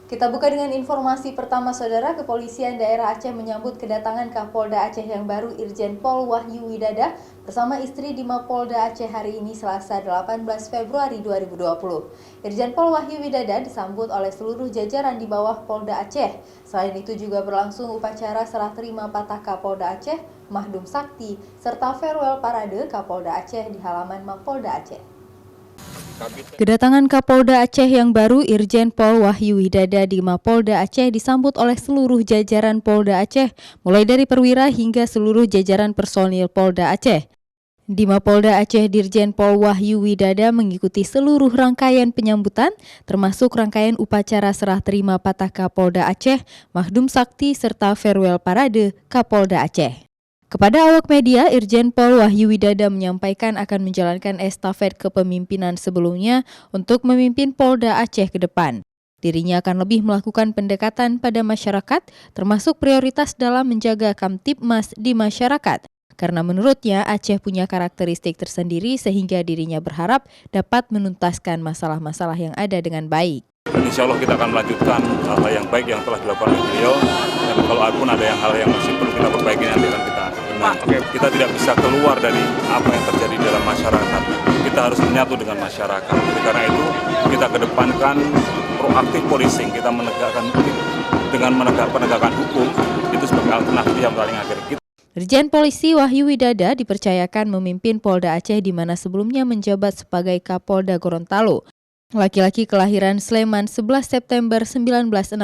Kita buka dengan informasi pertama, Saudara. Kepolisian daerah Aceh menyambut kedatangan Kapolda Aceh yang baru, Irjen Pol Wahyu Widada, bersama istri di Mapolda Aceh hari ini Selasa 18 Februari 2020. Irjen Pol Wahyu Widada disambut oleh seluruh jajaran di bawah Polda Aceh. Selain itu juga berlangsung upacara serah terima patah Kapolda Aceh, Mahdum Sakti, serta farewell parade Kapolda Aceh di halaman Mapolda Aceh. Kedatangan Kapolda Aceh yang baru, Irjen Pol Wahyu Widada di Mapolda Aceh disambut oleh seluruh jajaran Polda Aceh, mulai dari perwira hingga seluruh jajaran personil Polda Aceh. Di Mapolda Aceh, Dirjen Pol Wahyu Widada mengikuti seluruh rangkaian penyambutan, termasuk rangkaian upacara serah terima patah Kapolda Aceh, Mahdum Sakti, serta farewell parade Kapolda Aceh. Kepada awak media, Irjen Pol Wahyu Widada menyampaikan akan menjalankan estafet kepemimpinan sebelumnya untuk memimpin Polda Aceh ke depan. Dirinya akan lebih melakukan pendekatan pada masyarakat, termasuk prioritas dalam menjaga Kamtibmas di masyarakat. Karena menurutnya Aceh punya karakteristik tersendiri sehingga dirinya berharap dapat menuntaskan masalah-masalah yang ada dengan baik. Insya Allah kita akan melanjutkan hal-hal yang baik yang telah dilakukan oleh beliau, dan kalau pun ada hal yang masih perlu kita perbaiki nanti akan kita benahi. Kita tidak bisa keluar dari apa yang terjadi dalam masyarakat. Kita harus menyatu dengan masyarakat. Karena itu kita kedepankan proaktif policing, kita menegakkan dengan penegakan hukum itu sebagai alternatif yang paling akhir. Irjen Polisi Wahyu Widada dipercayakan memimpin Polda Aceh di mana sebelumnya menjabat sebagai Kapolda Gorontalo. Laki-laki kelahiran Sleman 11 September 1969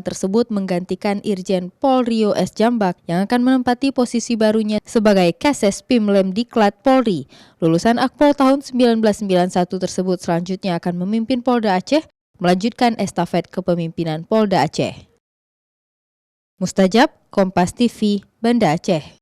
tersebut menggantikan Irjen Pol Rio S. Jambak yang akan menempati posisi barunya sebagai Kases Pimlem Diklat Polri. Lulusan Akpol tahun 1991 tersebut selanjutnya akan memimpin Polda Aceh, melanjutkan estafet kepemimpinan Polda Aceh. Mustajab, Kompas TV, Banda Aceh.